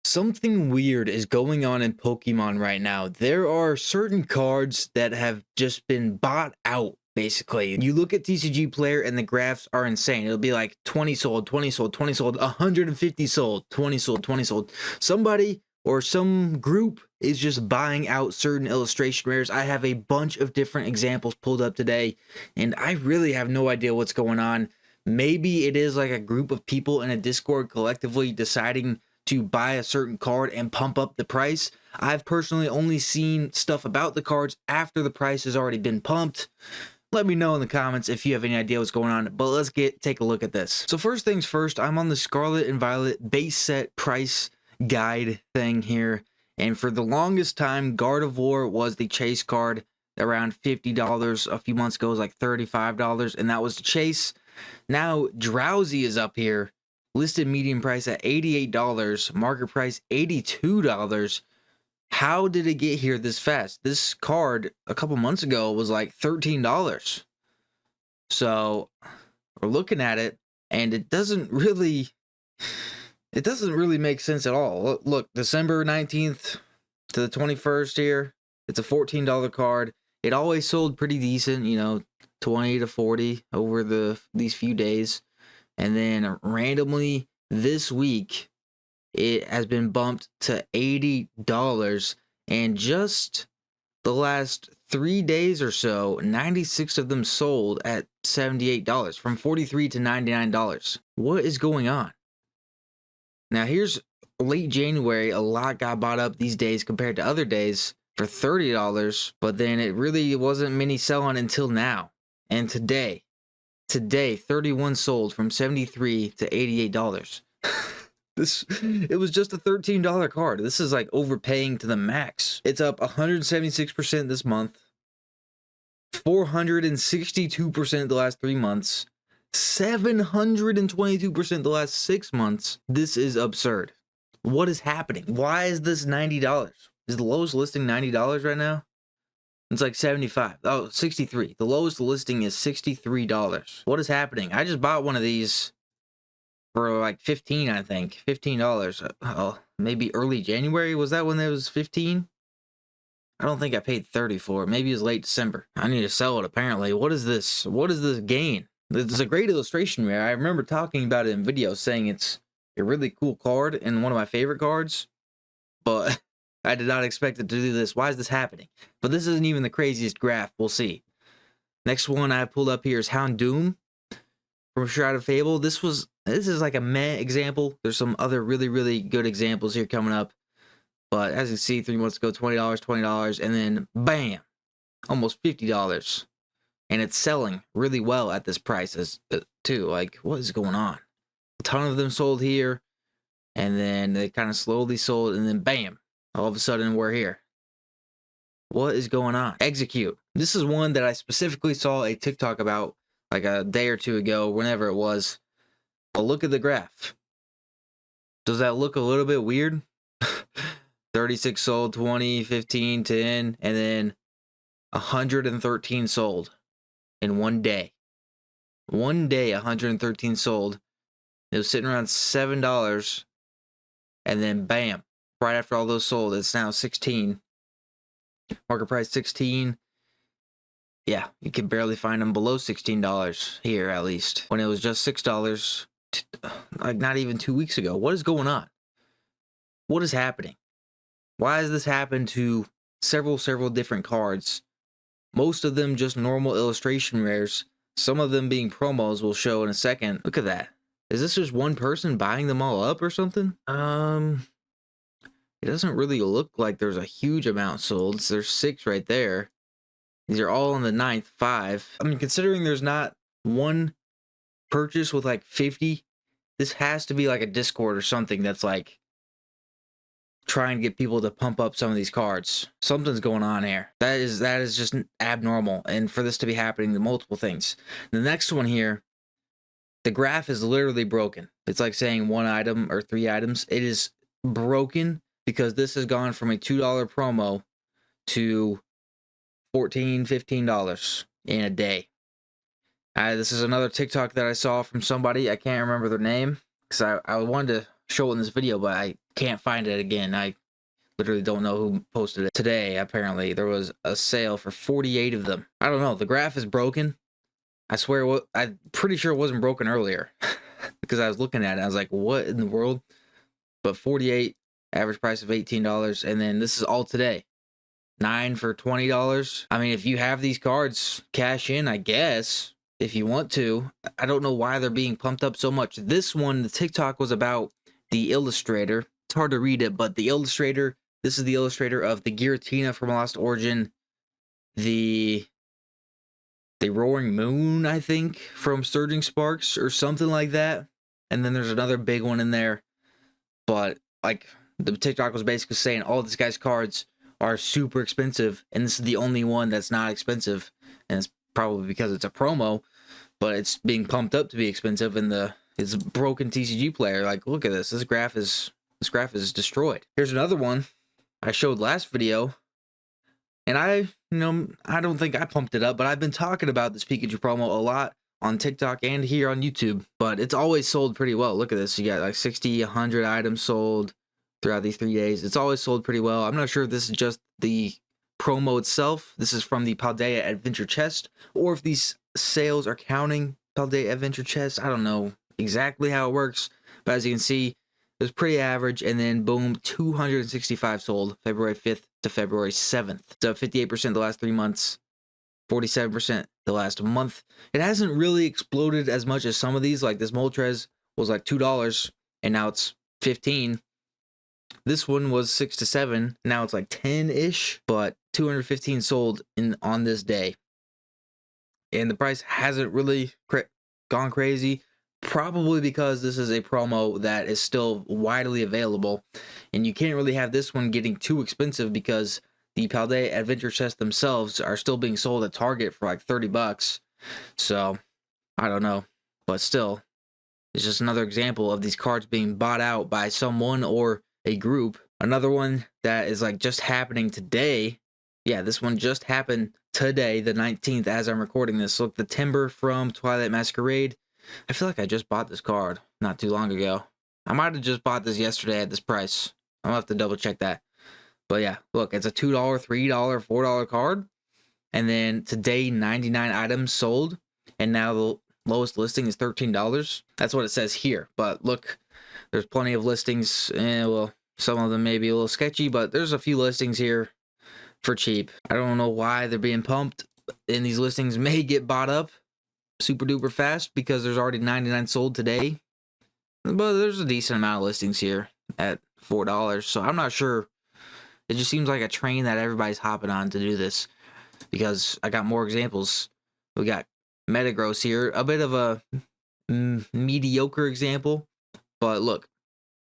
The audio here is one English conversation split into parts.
Something weird is going on in Pokemon right now. There are certain cards that have just been bought out, basically. You look at TCG Player and the graphs are insane. It'll be like 20 sold, 20 sold, 20 sold, 150 sold, 20 sold, 20 sold. Somebody or some group is just buying out certain illustration rares. I have a bunch of different examples pulled up today, and I really have no idea what's going on. Maybe it is like a group of people in a Discord collectively deciding to buy a certain card and pump up the price. I've personally only seen stuff about the cards after the price has already been pumped. Let me know in the comments if you have any idea what's going on, but let's take a look at this. So first things first, I'm on the Scarlet and Violet base set price guide thing here, and for the longest time, Gardevoir was the chase card, around $50. A few months ago it was like $35, and that was the chase. Now Drowsy is up here, listed median price at $88, market price $82. How did it get here this fast? This card a couple months ago was like $13. So we're looking at it and it doesn't really make sense at all. Look, December 19th to the 21st here, it's a $14 card. It always sold pretty decent, you know, 20 to 40 over these few days. And then randomly this week, it has been bumped to $80. And just the last 3 days or so, 96 of them sold at $78, from $43 to $99. What is going on? Now here's late January. A lot got bought up these days compared to other days for $30, but then it really wasn't many selling until now. And today 31 sold from $73 to $88. It was just a $13 card. This is like overpaying to the max. It's up 176% this month, 462% the last 3 months, 722% the last 6 months. This is absurd. What is happening? Why is this $90? Is the lowest listing $90 right now? It's like 75. Oh, 63. The lowest listing is $63. What is happening? I just bought one of these for like 15, I think. $15. Oh, maybe early January. Was that when it was 15? I don't think I paid 30 for it. Maybe it was late December. I need to sell it apparently. What is this? What is this gain? It's a great illustration rare. I remember talking about it in videos, saying it's a really cool card and one of my favorite cards, but I did not expect it to do this. Why is this happening? But this isn't even the craziest graph. We'll see. Next one I pulled up here is Houndoom from Shroud of Fable. This is like a meh example. There's some other really good examples here coming up. But as you see, 3 months ago, $20, $20, and then bam, almost $50. And it's selling really well at this price too. Like, what is going on? A ton of them sold here, and then they kind of slowly sold, and then bam, all of a sudden we're here. What is going on? Execute. This is one that I specifically saw a TikTok about like a day or two ago, whenever it was. But look at the graph. Does that look a little bit weird? 36 sold, 20, 15, 10, and then 113 sold in one day. One day, 113 sold. It was sitting around $7, and then bam, right after all those sold, it's now 16. Market price 16. Yeah, you can barely find them below $16 here, at least, when it was just $6 like not even 2 weeks ago. What is going on? What is happening? Why has this happened to several different cards? Most of them just normal illustration rares, some of them being promos. We'll show in a second. Look at that. Is this just one person buying them all up or something? It doesn't really look like there's a huge amount sold. So there's 6 right there. These are all on the 9th, 5. I mean, considering there's not one purchase with like 50, this has to be like a Discord or something that's like trying to get people to pump up some of these cards. Something's going on here. That is just abnormal, and for this to be happening to multiple things. The next one here, the graph is literally broken. It's like saying 1 item or 3 items. It is broken because this has gone from a $2 promo to $14, $15 in a day. This is another TikTok that I saw from somebody. I can't remember their name because I wanted to show it in this video, but I can't find it again. I literally don't know who posted it. Today, apparently, there was a sale for 48 of them. I don't know. The graph is broken. I swear, I'm pretty sure it wasn't broken earlier because I was looking at it. I was like, what in the world? But 48, average price of $18. And then this is all today. 9 for $20. I mean, if you have these cards, cash in, I guess, if you want to. I don't know why they're being pumped up so much. This one, the TikTok was about the illustrator. It's hard to read it, but the illustrator, this is the illustrator of the Giratina from Lost Origin, the Roaring Moon, I think, from Surging Sparks or something like that. And then there's another big one in there. But like the TikTok was basically saying all this guy's cards are super expensive, and this is the only one that's not expensive, and it's probably because it's a promo, but it's being pumped up to be expensive, and it's a broken TCG player. Like, look at this. This graph is destroyed. Here's another one I showed last video, and I don't think I pumped it up, but I've been talking about this Pikachu promo a lot on TikTok and here on YouTube, but it's always sold pretty well. Look at this. You got like 60, 100 items sold throughout these 3 days. It's always sold pretty well. I'm not sure if this is just the promo itself. This is from the Paldea Adventure Chest, or if these sales are counting Paldea Adventure Chest. I don't know exactly how it works, but as you can see, it was pretty average, and then boom, 265 sold February 5th to February 7th. So 58% the last 3 months, 47% the last month. It hasn't really exploded as much as some of these. Like this Moltres was like $2, and now it's $15. This one was 6 to 7. Now it's like 10-ish, but 215 sold on this day. And the price hasn't really gone crazy, probably because this is a promo that is still widely available. And you can't really have this one getting too expensive because the Paldea Adventure Chests themselves are still being sold at Target for like $30. So, I don't know. But still, it's just another example of these cards being bought out by someone or a group. Another one that is like just happening today. Yeah, this one just happened today, the 19th, as I'm recording this. Look, the Timber from Twilight Masquerade. I feel like I just bought this card not too long ago. I might have just bought this yesterday at this price. I'll have to double check that. But yeah, look, it's a $2, $3, $4 card. And then today, 99 items sold. And now the lowest listing is $13. That's what it says here. But look, there's plenty of listings. Well, some of them may be a little sketchy, but there's a few listings here for cheap. I don't know why they're being pumped. And these listings may get bought up super duper fast because there's already 99 sold today. But there's a decent amount of listings here at $4. So I'm not sure. It just seems like a train that everybody's hopping on to do this, because I got more examples. We got Metagross here, a bit of a mediocre example, but look,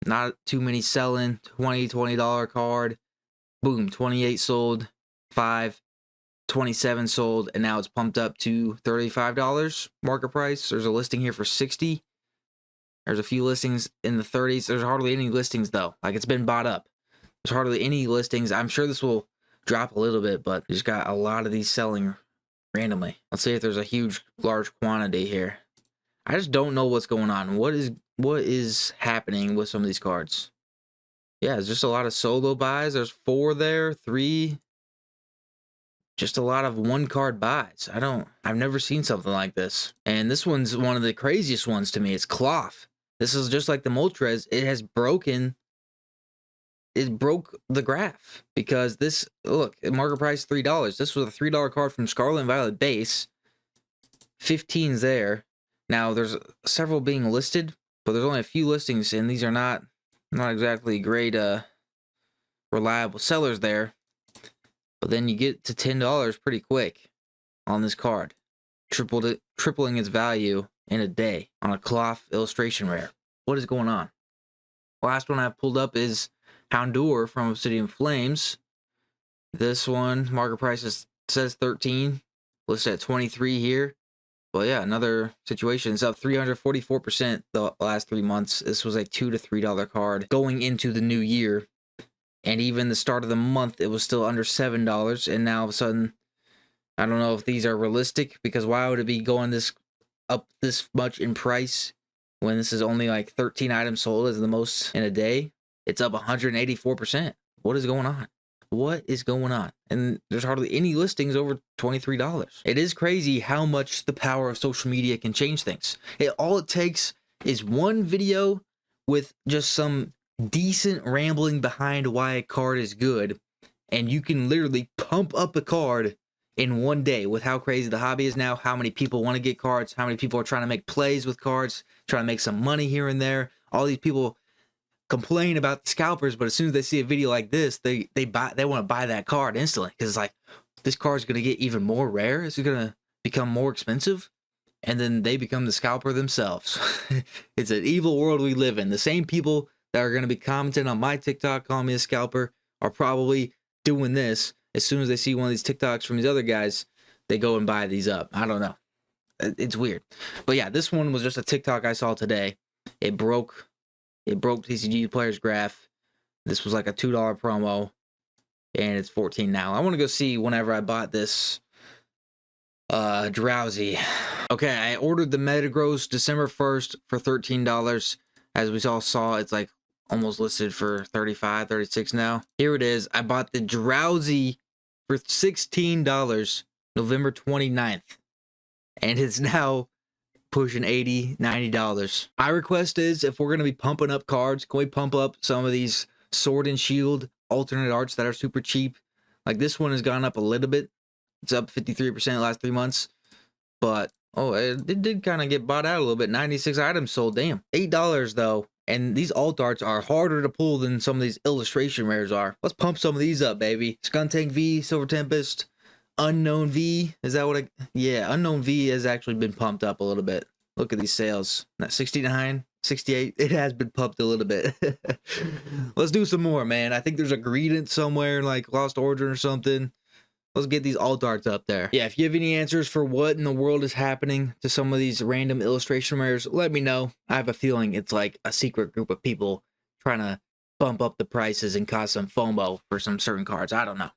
not too many selling. $20 card, boom, 28 sold, 5, 27 sold, and now it's pumped up to $35 market price. There's a listing here for 60. There's a few listings in the 30s. There's hardly any listings though. Like, it's been bought up. There's hardly any listings. I'm sure this will drop a little bit, but we just got a lot of these selling randomly. Let's see if there's a large quantity here. I just don't know what's going on. What is happening with some of these cards? Yeah, it's just a lot of solo buys. There's 4 there, 3. Just a lot of one card buys. I've never seen something like this. And this one's one of the craziest ones to me. It's Cloth. This is just like the Moltres. It broke the graph because this, look, market price $3. This was a $3 card from Scarlet and Violet base. 15's there. Now there's several being listed, but there's only a few listings, and these are not exactly great reliable sellers there. But then you get to $10 pretty quick on this card, tripling its value in a day on a Cloth illustration rare. What is going on? Last one I've pulled up is Houndour from Obsidian Flames. This one, market price says 13, listed at 23 here. Well, yeah, another situation. It's up 344% the last 3 months. This was a $2 to $3 card going into the new year. And even the start of the month, it was still under $7. And now all of a sudden, I don't know if these are realistic, because why would it be going up this much in price when this is only like 13 items sold as the most in a day? it's up 184%. What is going on? What is going on? And there's hardly any listings over $23. It is crazy how much the power of social media can change things. All it takes is one video with just some decent rambling behind why a card is good, and you can literally pump up a card in one day with how crazy the hobby is now, how many people want to get cards, how many people are trying to make plays with cards, trying to make some money here and there. All these people complain about the scalpers, but as soon as they see a video like this, they want to buy that card instantly, because it's like, this card's going to get even more rare. It's going to become more expensive, and then they become the scalper themselves. It's an evil world we live in. The same people that are going to be commenting on my TikTok calling me a scalper are probably doing this. As soon as they see one of these TikToks from these other guys, they go and buy these up. I don't know. It's weird. But yeah, this one was just a TikTok I saw today. It broke TCG Players Graph. This was like a $2 promo, and it's 14 now. I want to go see whenever I bought this Drowsy. Okay, I ordered the Metagross December 1st for $13. As we all saw, it's like almost listed for 35, 36 now. Here it is. I bought the Drowsy for $16 November 29th, and it's now pushing $80, $90. My request is, if we're going to be pumping up cards, can we pump up some of these Sword and Shield alternate arts that are super cheap? Like, this one has gone up a little bit. It's up 53% the last 3 months. But, oh, it did kind of get bought out a little bit. 96 items sold. Damn. $8 though. And these alt arts are harder to pull than some of these illustration rares are. Let's pump some of these up, baby. Skuntank V, Silver Tempest, Unknown V. Is that what yeah, Unknown V has actually been pumped up a little bit. Look at these sales. Not 69, 68. It has been pumped a little bit. Let's do some more, man. I think there's a Greedent somewhere, like Lost Origin or something. Let's get these alt arts up there. Yeah, if you have any answers for what in the world is happening to some of these random illustration rares, let me know. I have a feeling it's like a secret group of people trying to bump up the prices and cause some FOMO for some certain cards. I don't know.